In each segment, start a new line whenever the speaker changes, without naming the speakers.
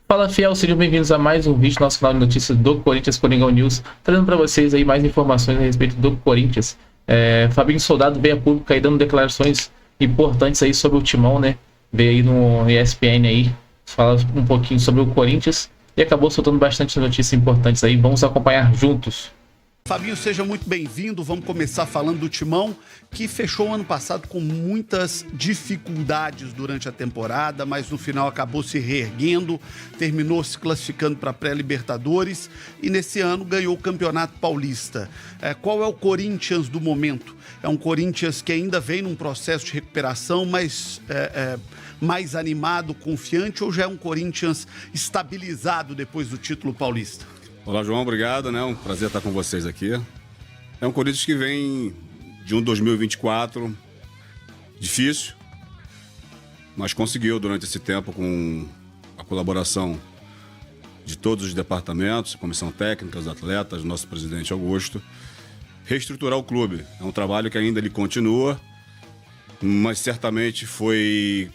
Fala, fiel, sejam bem-vindos a mais um vídeo do nosso canal de notícias do Corinthians, Coringão News, trazendo para vocês aí mais informações a respeito do Corinthians. Fabinho Soldado veio a público aí dando declarações importantes aí sobre o Timão, né? Veio aí no ESPN aí, fala um pouquinho sobre o Corinthians e acabou soltando bastante notícias importantes aí. Vamos acompanhar juntos.
Fabinho, seja muito bem-vindo. Vamos começar falando do Timão, que fechou o ano passado com muitas dificuldades durante a temporada, mas no final acabou se reerguendo, terminou se classificando para a pré-Libertadores e nesse ano ganhou o Campeonato Paulista. Qual é o Corinthians do momento? É um Corinthians que ainda vem num processo de recuperação, mas mais animado, confiante, ou já é um Corinthians estabilizado depois do título paulista?
Olá, João, obrigado, né? Um prazer estar com vocês aqui. É um Corinthians que vem de um 2024 difícil, mas conseguiu durante esse tempo, com a colaboração de todos os departamentos, comissão técnica, os atletas, nosso presidente Augusto, reestruturar o clube. É um trabalho que ainda ele continua, mas certamente foi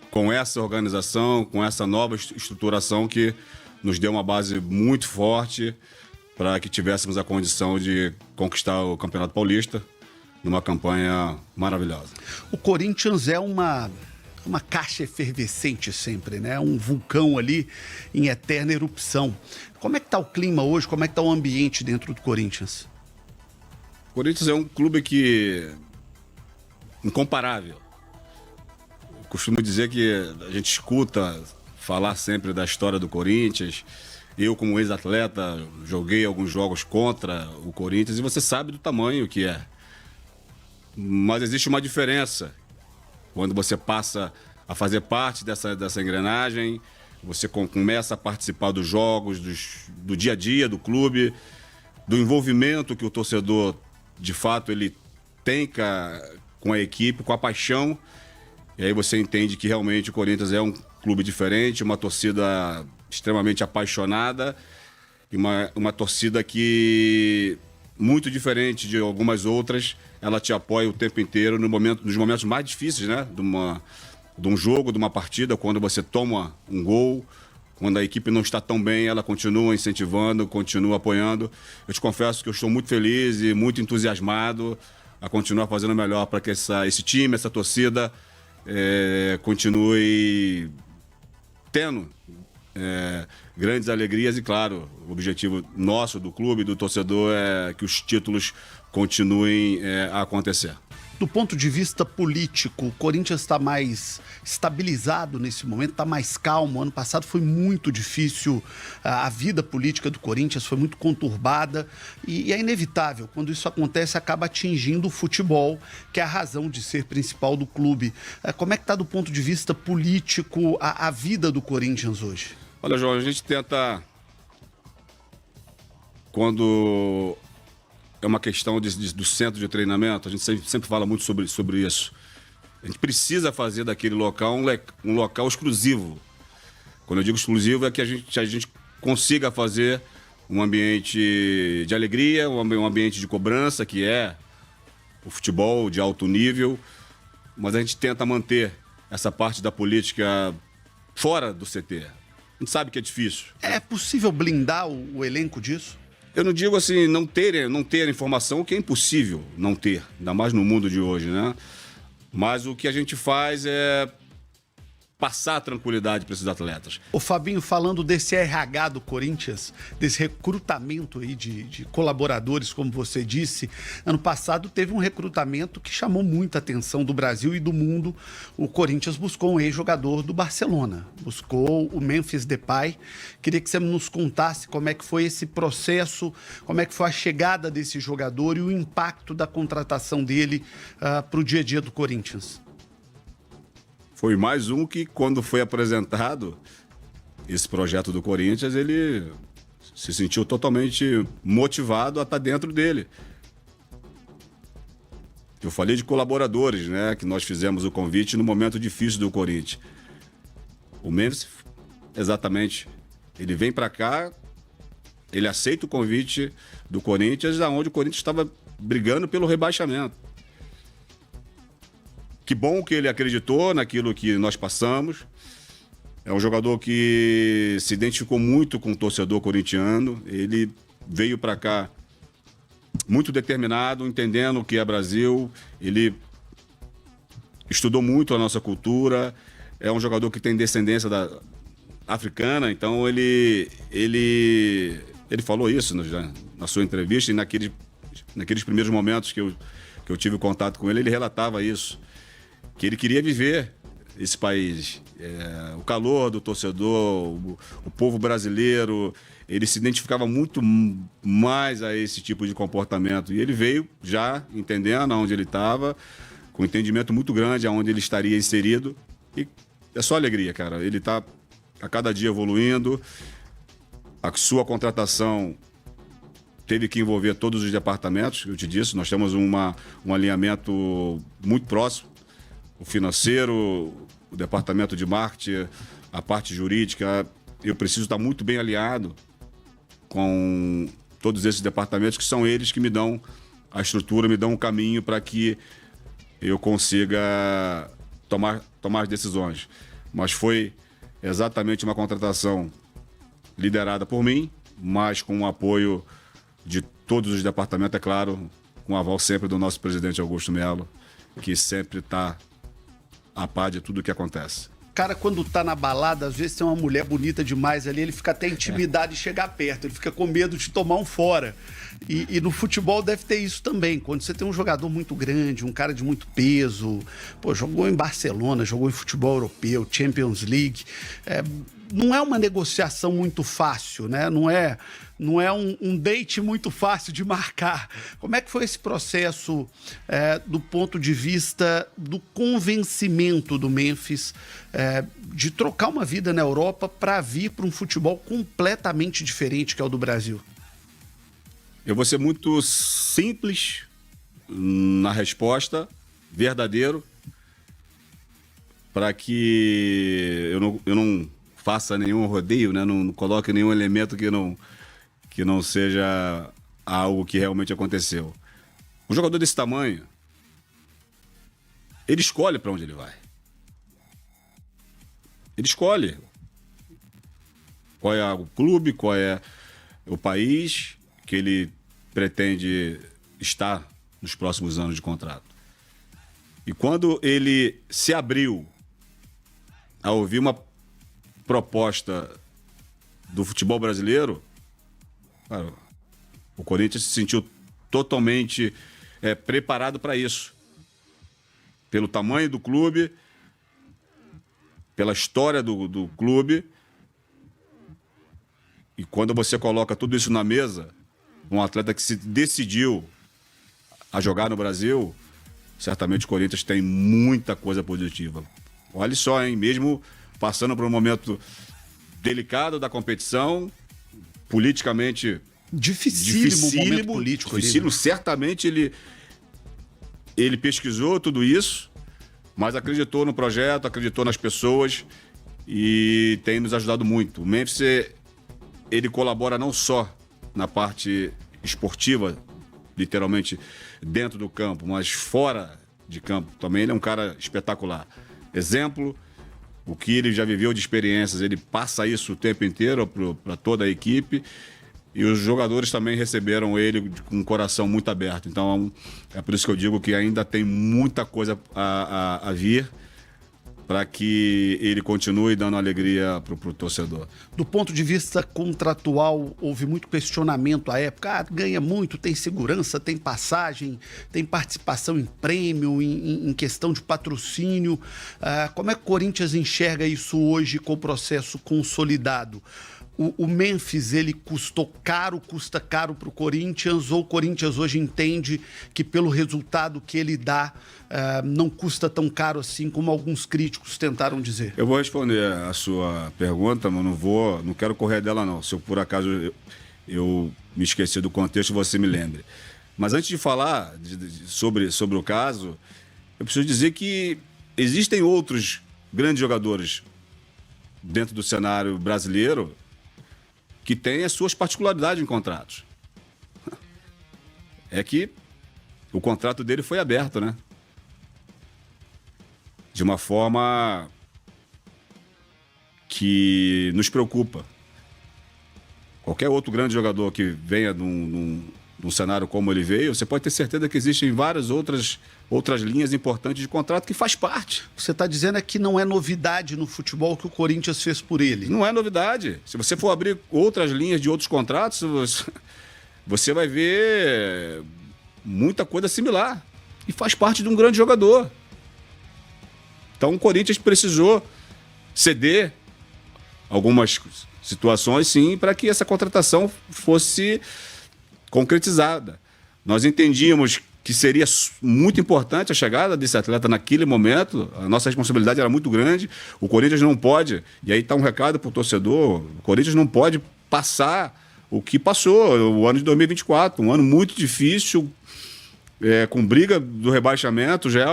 com essa organização, com essa nova estruturação que nos deu uma base muito forte para que tivéssemos a condição de conquistar o Campeonato Paulista numa campanha maravilhosa.
O Corinthians é uma caixa efervescente sempre, né? Um vulcão ali em eterna erupção. Como é que está o clima hoje? Como é que está o ambiente dentro do Corinthians?
O Corinthians é um clube incomparável. Eu costumo dizer que a gente escuta falar sempre da história do Corinthians. Eu, como ex-atleta, joguei alguns jogos contra o Corinthians e você sabe do tamanho que é. Mas existe uma diferença quando você passa a fazer parte dessa engrenagem, você começa a participar dos jogos, do dia a dia do clube, do envolvimento que o torcedor, de fato, ele tem com a equipe, com a paixão. E aí você entende que realmente o Corinthians é um clube diferente, uma torcida extremamente apaixonada e uma torcida que, muito diferente de algumas outras, ela te apoia o tempo inteiro nos momentos mais difíceis, né? De um jogo, de uma partida, quando você toma um gol, quando a equipe não está tão bem, ela continua incentivando, continua apoiando. Eu te confesso que eu estou muito feliz e muito entusiasmado a continuar fazendo o melhor para que esse time, essa torcida continue tendo grandes alegrias e, claro, o objetivo nosso, do clube, do torcedor, é que os títulos continuem a acontecer.
Do ponto de vista político, o Corinthians está mais estabilizado nesse momento, está mais calmo. Ano passado foi muito difícil, a vida política do Corinthians foi muito conturbada e é inevitável. Quando isso acontece, acaba atingindo o futebol, que é a razão de ser principal do clube. Como é que está do ponto de vista político a vida do Corinthians hoje?
Olha, João, a gente tenta, quando é uma questão do centro de treinamento, a gente sempre fala muito sobre isso. A gente precisa fazer daquele local um local exclusivo. Quando eu digo exclusivo, é que a gente consiga fazer um ambiente de alegria, um ambiente de cobrança, que é o futebol de alto nível, mas a gente tenta manter essa parte da política fora do CT. A gente sabe que é difícil.
É possível blindar o elenco disso?
Eu não digo assim, não ter informação, que é impossível não ter, ainda mais no mundo de hoje, né? Mas o que a gente faz é passar tranquilidade para esses atletas.
O Fabinho, falando desse RH do Corinthians, desse recrutamento aí de colaboradores, como você disse, ano passado teve um recrutamento que chamou muita atenção do Brasil e do mundo. O Corinthians buscou um ex-jogador do Barcelona, buscou o Memphis Depay. Queria que você nos contasse como é que foi esse processo, como é que foi a chegada desse jogador e o impacto da contratação dele para o dia a dia do Corinthians.
Foi mais um que, quando foi apresentado esse projeto do Corinthians, ele se sentiu totalmente motivado a estar dentro dele. Eu falei de colaboradores, né? Que nós fizemos o convite no momento difícil do Corinthians. O Memphis, exatamente, ele vem para cá, ele aceita o convite do Corinthians, onde o Corinthians estava brigando pelo rebaixamento. Que bom que ele acreditou naquilo que nós passamos. É um jogador que se identificou muito com o torcedor corintiano. Ele veio para cá muito determinado, entendendo o que é Brasil. Ele estudou muito a nossa cultura. É um jogador que tem descendência africana, então ele falou isso na sua entrevista, e naqueles primeiros momentos que eu tive contato com ele, ele relatava isso, que ele queria viver esse país. O calor do torcedor, o povo brasileiro, ele se identificava muito mais a esse tipo de comportamento. E ele veio já entendendo aonde ele estava, com um entendimento muito grande aonde ele estaria inserido. E é só alegria, cara. Ele está a cada dia evoluindo. A sua contratação teve que envolver todos os departamentos, eu te disse. Nós temos um alinhamento muito próximo. O financeiro, o departamento de marketing, a parte jurídica. Eu preciso estar muito bem alinhado com todos esses departamentos, que são eles que me dão a estrutura, me dão um caminho para que eu consiga tomar as decisões. Mas foi exatamente uma contratação liderada por mim, mas com o apoio de todos os departamentos, é claro, com o aval sempre do nosso presidente Augusto Melo, que sempre está a par de tudo o que acontece.
Cara, quando tá na balada, às vezes tem uma mulher bonita demais ali, ele fica até intimidado de chegar perto, ele fica com medo de tomar um fora. E no futebol deve ter isso também. Quando você tem um jogador muito grande, um cara de muito peso, jogou em Barcelona, jogou em futebol europeu, Champions League, não é uma negociação muito fácil, né? Não é um date muito fácil de marcar. Como é que foi esse processo do ponto de vista do convencimento do Memphis de trocar uma vida na Europa para vir para um futebol completamente diferente que é o do Brasil?
Eu vou ser muito simples na resposta, verdadeiro, para que eu não faça nenhum rodeio, né? Não coloque nenhum elemento que não seja algo que realmente aconteceu. Um jogador desse tamanho, ele escolhe para onde ele vai. Ele escolhe qual é o clube, qual é o país que ele pretende estar nos próximos anos de contrato. E quando ele se abriu a ouvir uma proposta do futebol brasileiro, cara, o Corinthians se sentiu totalmente preparado para isso. Pelo tamanho do clube, pela história do clube. E quando você coloca tudo isso na mesa, um atleta que se decidiu a jogar no Brasil, certamente o Corinthians tem muita coisa positiva. Olha só, hein? Mesmo passando por um momento delicado da competição, politicamente
dificílimo momento político.
Dificílimo. Certamente ele pesquisou tudo isso, mas acreditou no projeto, acreditou nas pessoas e tem nos ajudado muito. O Memphis, ele colabora não só na parte esportiva, literalmente dentro do campo, mas fora de campo também. Ele é um cara espetacular. Exemplo, o que ele já viveu de experiências, ele passa isso o tempo inteiro para toda a equipe. E os jogadores também receberam ele com o coração muito aberto. Então, é por isso que eu digo que ainda tem muita coisa a vir para que ele continue dando alegria para o torcedor.
Do ponto de vista contratual, houve muito questionamento à época. Ganha muito, tem segurança, tem passagem, tem participação em prêmio, em questão de patrocínio. Como é que o Corinthians enxerga isso hoje com o processo consolidado? O Memphis, ele custa caro para o Corinthians, ou o Corinthians hoje entende que pelo resultado que ele dá, não custa tão caro assim como alguns críticos tentaram dizer?
Eu vou responder a sua pergunta, mas não quero correr dela não. Se por acaso eu me esqueci do contexto, você me lembre. Mas antes de falar sobre o caso, eu preciso dizer que existem outros grandes jogadores dentro do cenário brasileiro que tem as suas particularidades em contratos. É que o contrato dele foi aberto, né? De uma forma que nos preocupa. Qualquer outro grande jogador que venha de um cenário como ele veio, você pode ter certeza que existem várias outras linhas importantes de contrato que faz parte.
Você está dizendo que não é novidade no futebol que o Corinthians fez por ele.
Não é novidade. Se você for abrir outras linhas de outros contratos, você vai ver muita coisa similar. E faz parte de um grande jogador. Então o Corinthians precisou ceder algumas situações, sim, para que essa contratação fosse concretizada. Nós entendíamos que seria muito importante a chegada desse atleta naquele momento, a nossa responsabilidade era muito grande, o Corinthians não pode, e aí está um recado para o torcedor, o Corinthians não pode passar o que passou, o ano de 2024, um ano muito difícil, com briga do rebaixamento, já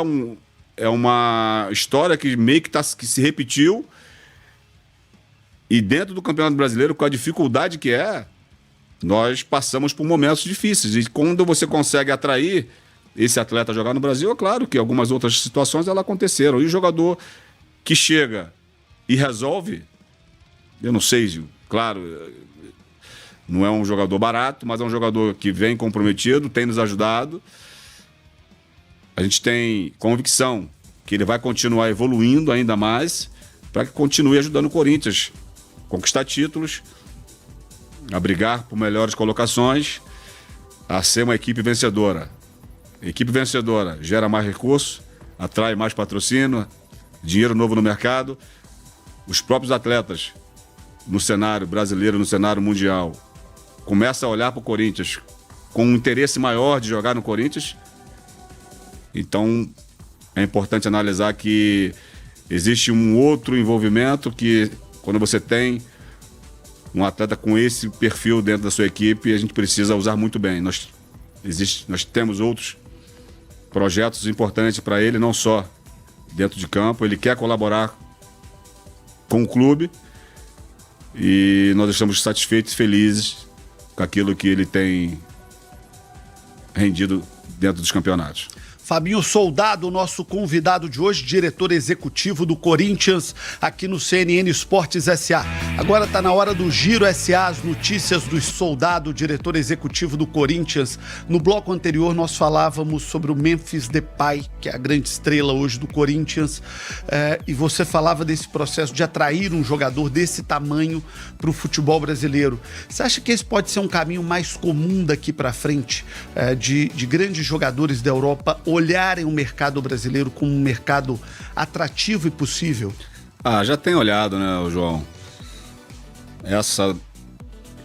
é uma história que meio que se repetiu, e dentro do Campeonato Brasileiro, com a dificuldade que nós passamos por momentos difíceis. E quando você consegue atrair esse atleta a jogar no Brasil, é claro que algumas outras situações elas aconteceram. E o jogador que chega e resolve, eu não sei, claro, não é um jogador barato, mas é um jogador que vem comprometido, tem nos ajudado. A gente tem convicção que ele vai continuar evoluindo ainda mais para que continue ajudando o Corinthians a conquistar títulos, a brigar por melhores colocações, a ser uma equipe vencedora. Equipe vencedora gera mais recursos, atrai mais patrocínio, dinheiro novo no mercado. Os próprios atletas no cenário brasileiro, no cenário mundial, começam a olhar para o Corinthians com um interesse maior de jogar no Corinthians. Então, é importante analisar que existe um outro envolvimento que, quando você tem um atleta com esse perfil dentro da sua equipe, a gente precisa usar muito bem. Nós temos outros projetos importantes para ele, não só dentro de campo. Ele quer colaborar com o clube e nós estamos satisfeitos e felizes com aquilo que ele tem rendido dentro dos campeonatos.
Fabinho Soldado, nosso convidado de hoje, diretor executivo do Corinthians, aqui no CNN Esportes SA. Agora está na hora do Giro SA, as notícias do Soldado, diretor executivo do Corinthians. No bloco anterior nós falávamos sobre o Memphis Depay, que é a grande estrela hoje do Corinthians, e você falava desse processo de atrair um jogador desse tamanho para o futebol brasileiro. Você acha que esse pode ser um caminho mais comum daqui para frente, de grandes jogadores da Europa olharem o mercado brasileiro como um mercado atrativo e possível?
Já tem olhado, né, João? Essa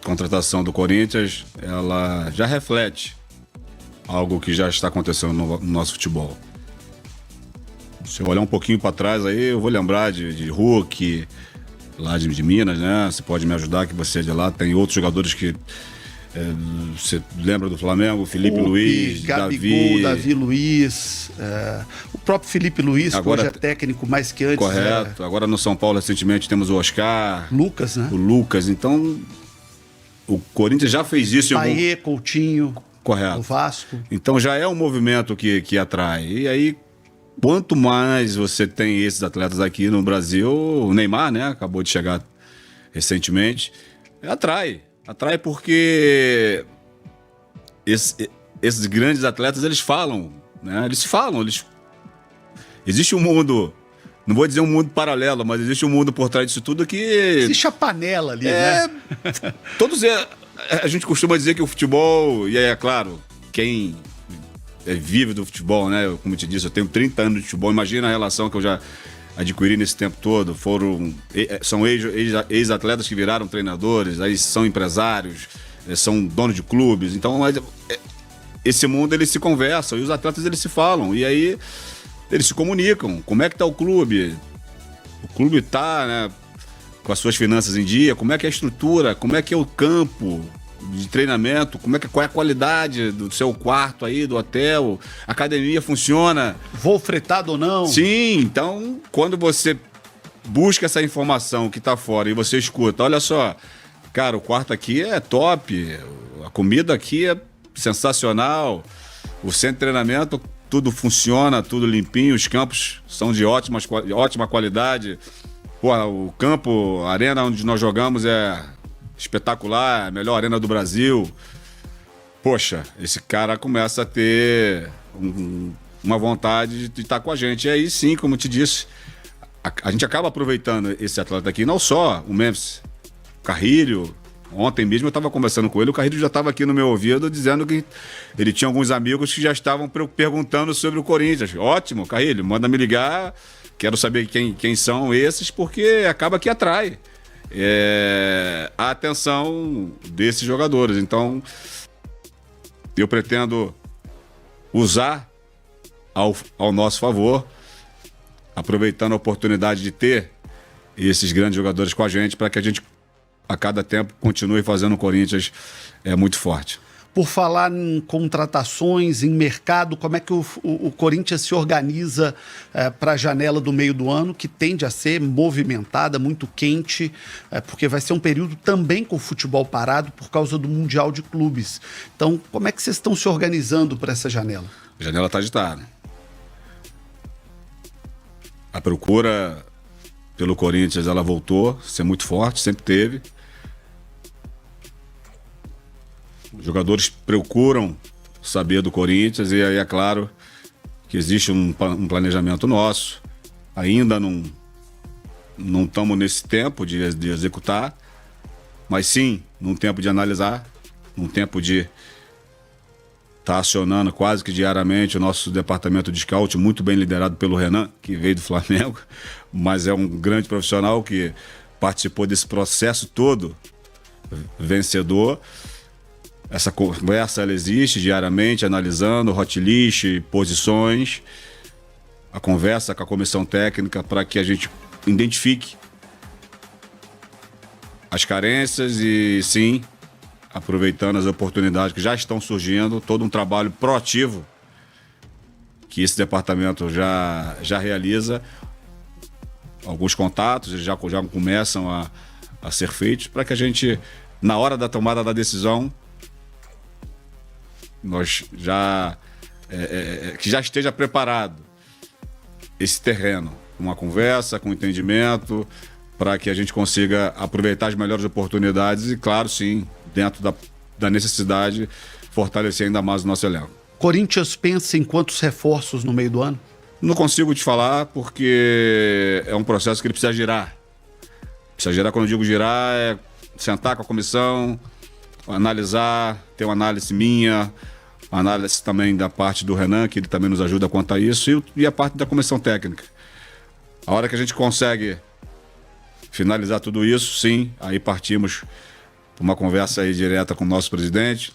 contratação do Corinthians, ela já reflete algo que já está acontecendo no nosso futebol. Se eu olhar um pouquinho para trás aí, eu vou lembrar de Hulk, lá de Minas, né? Você pode me ajudar, que você é de lá. Tem outros jogadores que... você lembra do Flamengo? Felipe Luiz,
Gabigol, Davi Luiz, o próprio Felipe Luiz, agora, que hoje é técnico mais que antes.
Correto. Agora no São Paulo, recentemente, temos o Oscar.
Lucas, né?
O Lucas. Então, o Corinthians já fez isso.
Paê, Coutinho.
Correto.
O Vasco.
Então já é um movimento que atrai. E aí, quanto mais você tem esses atletas aqui no Brasil, o Neymar, né? Acabou de chegar recentemente, atrai. Atrai porque esses grandes atletas, eles falam, né? Existe um mundo, não vou dizer um mundo paralelo, mas existe um mundo por trás disso tudo que...
Existe a panela ali, né?
A gente costuma dizer que o futebol, e aí é claro, quem vive do futebol, né? Como eu te disse, eu tenho 30 anos de futebol, imagina a relação que eu já adquiri nesse tempo todo. São ex-atletas que viraram treinadores, aí são empresários, são donos de clubes. Então, esse mundo, eles se conversam e os atletas, eles se falam. E aí, eles se comunicam. Como é que tá o clube? O clube tá, né, com as suas finanças em dia? Como é que é a estrutura? Como é que é o campo de treinamento? Qual é a qualidade do seu quarto aí, do hotel? A academia funciona?
Voo fretado ou não?
Sim, então quando você busca essa informação que tá fora e você escuta, olha só, cara, o quarto aqui é top, a comida aqui é sensacional, o centro de treinamento, tudo funciona, tudo limpinho, os campos são de ótima qualidade. Pô, o campo, a arena onde nós jogamos é espetacular, é a melhor arena do Brasil. Poxa, esse cara começa a ter uma vontade de estar com a gente. E aí sim, como eu te disse, a gente acaba aproveitando esse atleta aqui, não só o Memphis, o Carrilho. Ontem mesmo eu estava conversando com ele, o Carrilho já estava aqui no meu ouvido dizendo que ele tinha alguns amigos que já estavam perguntando sobre o Corinthians. Ótimo, Carrilho, manda me ligar, quero saber quem são esses, porque acaba que atrai a atenção desses jogadores. Então, eu pretendo usar ao nosso favor, aproveitando a oportunidade de ter esses grandes jogadores com a gente, para que a gente a cada tempo continue fazendo o Corinthians muito forte.
Por falar em contratações, em mercado, como é que o Corinthians se organiza para a janela do meio do ano, que tende a ser movimentada, muito quente, porque vai ser um período também com o futebol parado por causa do Mundial de Clubes. Então, como é que vocês estão se organizando para essa janela?
A janela está agitada. A procura pelo Corinthians, ela voltou a ser muito forte, sempre teve. Os jogadores procuram saber do Corinthians e aí é claro que existe um planejamento nosso. Ainda não estamos nesse tempo de executar, mas sim num tempo de analisar, num tempo de estar acionando quase que diariamente o nosso departamento de scout, muito bem liderado pelo Renan, que veio do Flamengo, mas é um grande profissional que participou desse processo todo, vencedor. Essa conversa ela existe diariamente, analisando hot list, posições, a conversa com a comissão técnica para que a gente identifique as carências e, sim, aproveitando as oportunidades que já estão surgindo, todo um trabalho proativo que esse departamento já realiza, alguns contatos já começam a ser feitos para que a gente, na hora da tomada da decisão, nós que já esteja preparado esse terreno, uma conversa, com entendimento, para que a gente consiga aproveitar as melhores oportunidades e, claro, sim, dentro da necessidade, fortalecer ainda mais o nosso elenco.
Corinthians pensa em quantos reforços no meio do ano?
Não consigo te falar porque é um processo que ele precisa girar. Precisa girar, quando eu digo girar, é sentar com a comissão, analisar, ter uma análise minha, análise também da parte do Renan, que ele também nos ajuda quanto a isso, e a parte da comissão técnica. A hora que a gente consegue finalizar tudo isso, sim, aí partimos para uma conversa aí direta com o nosso presidente,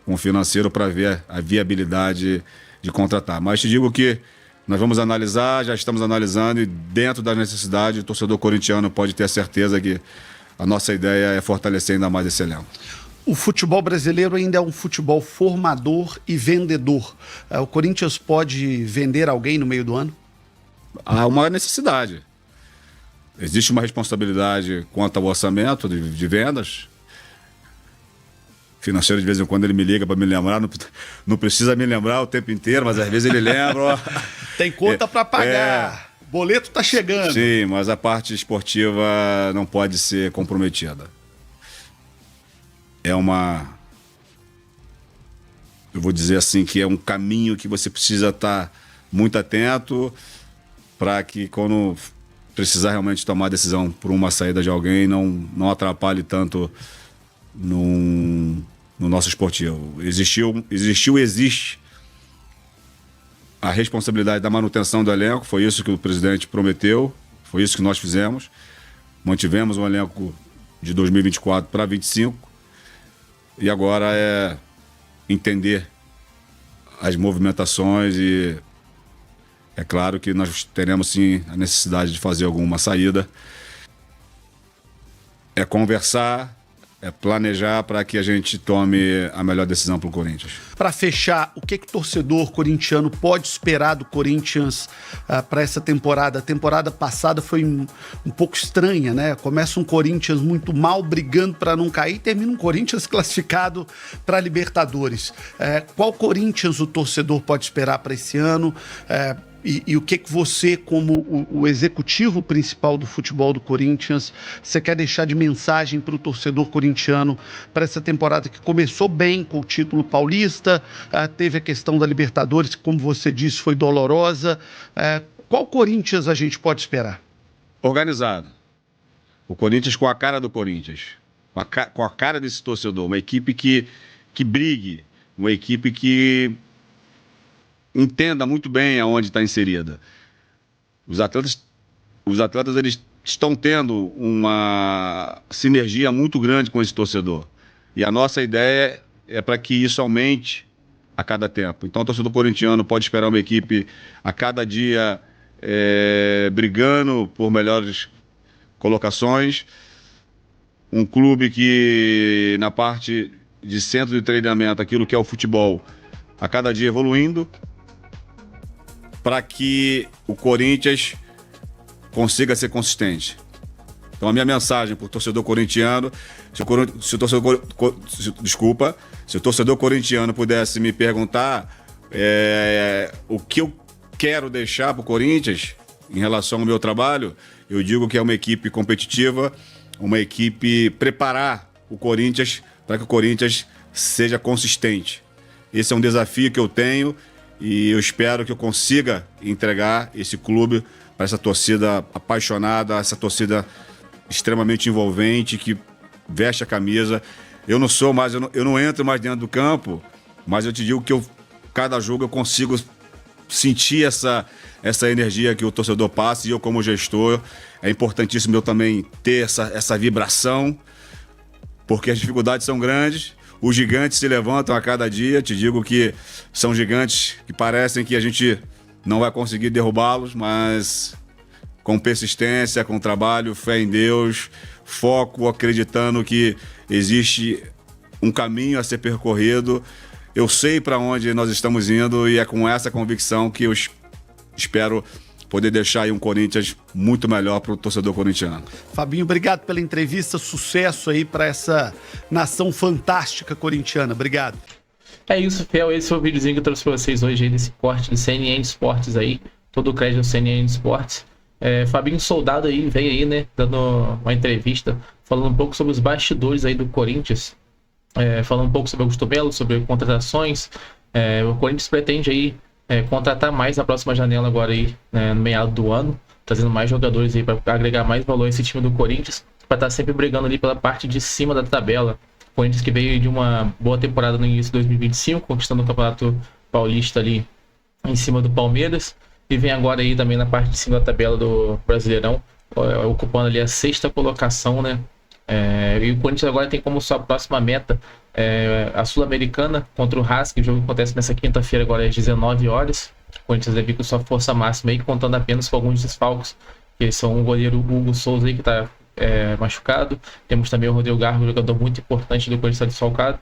com o financeiro, para ver a viabilidade de contratar. Mas te digo que nós vamos analisar, já estamos analisando, e dentro da necessidade, o torcedor corintiano pode ter a certeza que a nossa ideia é fortalecer ainda mais esse elenco.
O futebol brasileiro ainda é um futebol formador e vendedor. O Corinthians pode vender alguém no meio do ano?
Há uma necessidade. Existe uma responsabilidade quanto ao orçamento de vendas. O financeiro, de vez em quando, ele me liga para me lembrar. Não precisa me lembrar o tempo inteiro, mas às vezes ele lembra.
Tem conta para pagar. Boleto tá chegando.
Sim, mas a parte esportiva não pode ser comprometida. Eu vou dizer assim, que é um caminho que você precisa estar muito atento para que, quando precisar realmente tomar decisão por uma saída de alguém, não atrapalhe tanto no nosso esportivo. Existiu e existe a responsabilidade da manutenção do elenco, foi isso que o presidente prometeu, foi isso que nós fizemos. Mantivemos um elenco de 2024 para 2025. E agora é entender as movimentações e é claro que nós teremos sim a necessidade de fazer alguma saída. É conversar, é planejar para que a gente tome a melhor decisão para o Corinthians.
Para fechar, o que o torcedor corintiano pode esperar do Corinthians para essa temporada? A temporada passada foi um pouco estranha, né? Começa um Corinthians muito mal, brigando para não cair, e termina um Corinthians classificado para Libertadores. Qual Corinthians o torcedor pode esperar para esse ano? E o que você, como o executivo principal do futebol do Corinthians, você quer deixar de mensagem para o torcedor corintiano para essa temporada que começou bem com o título paulista, teve a questão da Libertadores, que, como você disse, foi dolorosa. Qual Corinthians a gente pode esperar?
Organizado. O Corinthians com a cara do Corinthians. Com a cara desse torcedor. Uma equipe que brigue. Uma equipe que entenda muito bem aonde está inserida. Os atletas eles estão tendo uma sinergia muito grande com esse torcedor. E a nossa ideia é para que isso aumente a cada tempo. Então o torcedor corintiano pode esperar uma equipe a cada dia brigando por melhores colocações. Um clube que na parte de centro de treinamento, aquilo que é o futebol, a cada dia evoluindo, para que o Corinthians consiga ser consistente. Então a minha mensagem para o torcedor corintiano, se o torcedor corintiano pudesse me perguntar o que eu quero deixar para o Corinthians em relação ao meu trabalho, eu digo que é uma equipe competitiva, uma equipe preparar o Corinthians para que o Corinthians seja consistente. Esse é um desafio que eu tenho e eu espero que eu consiga entregar esse clube para essa torcida apaixonada, essa torcida extremamente envolvente, que veste a camisa. Eu não entro mais dentro do campo, mas eu te digo que cada jogo eu consigo sentir essa energia que o torcedor passa, e eu, como gestor, é importantíssimo eu também ter essa vibração, porque as dificuldades são grandes. Os gigantes se levantam a cada dia. Te digo que são gigantes que parecem que a gente não vai conseguir derrubá-los, mas com persistência, com trabalho, fé em Deus, foco, acreditando que existe um caminho a ser percorrido. Eu sei para onde nós estamos indo e é com essa convicção que eu espero poder deixar aí um Corinthians muito melhor para o torcedor corintiano.
Fabinho, obrigado pela entrevista, sucesso aí para essa nação fantástica corintiana. Obrigado.
É isso, Fel, esse foi o videozinho que eu trouxe para vocês hoje aí desse corte do CNN Esportes aí, todo o crédito do CNN Esportes. Fabinho Soldado aí, veio aí, né, dando uma entrevista, falando um pouco sobre os bastidores aí do Corinthians, falando um pouco sobre Augusto Melo, sobre contratações. O Corinthians pretende aí contratar mais na próxima janela agora aí, no meado do ano, trazendo mais jogadores aí para agregar mais valor a esse time do Corinthians, para estar sempre brigando ali pela parte de cima da tabela. O Corinthians que veio de uma boa temporada no início de 2025, conquistando o Campeonato Paulista ali em cima do Palmeiras, e vem agora aí também na parte de cima da tabela do Brasileirão, ocupando ali a 6ª colocação, né? E o Corinthians agora tem como sua próxima meta a Sul-Americana contra o Racing. O jogo acontece nessa quinta-feira, agora às 19 horas. O Corinthians deve ir com sua força máxima aí, contando apenas com alguns desfalques, que são o goleiro Hugo Souza aí, que está machucado. Temos também o Rodrigo Garro, jogador muito importante do Corinthians, desfalcado.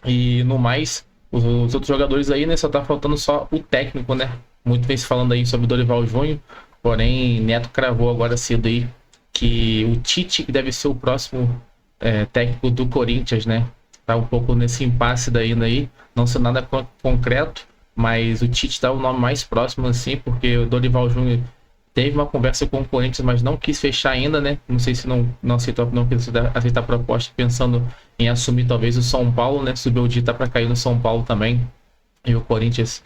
E no mais, os outros jogadores aí, né, só tá faltando só o técnico, né? Muito vem se falando aí sobre o Dorival Júnior, porém Neto cravou agora cedo aí que o Tite deve ser o próximo técnico do Corinthians, né? Tá um pouco nesse impasse daí, não sendo nada concreto, mas o Tite tá o nome mais próximo, assim, porque o Dorival Júnior teve uma conversa com o Corinthians, mas não quis fechar ainda, né? Não sei se não quis aceitar a proposta, pensando em assumir talvez o São Paulo, né? Subiu o Dita para cair no São Paulo também. E o Corinthians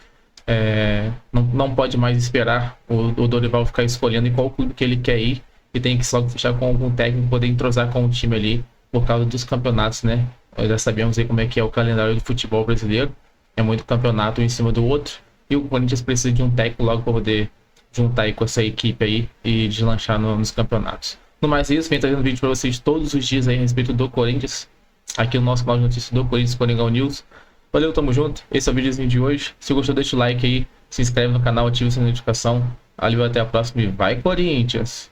não pode mais esperar o Dorival ficar escolhendo em qual clube que ele quer ir, e tem que logo fechar com algum técnico, poder entrosar com o time ali por causa dos campeonatos, né? Nós já sabemos aí como é que é o calendário do futebol brasileiro. É muito campeonato um em cima do outro, e o Corinthians precisa de um técnico logo para poder juntar aí com essa equipe aí e deslanchar nos campeonatos. No mais isso, vem trazendo vídeo para vocês todos os dias aí a respeito do Corinthians, aqui no nosso canal de notícias do Corinthians, Coringão News. Valeu, tamo junto. Esse é o videozinho de hoje. Se gostou, deixa o like aí, se inscreve no canal, ativa essa notificação. Valeu, até a próxima e vai, Corinthians!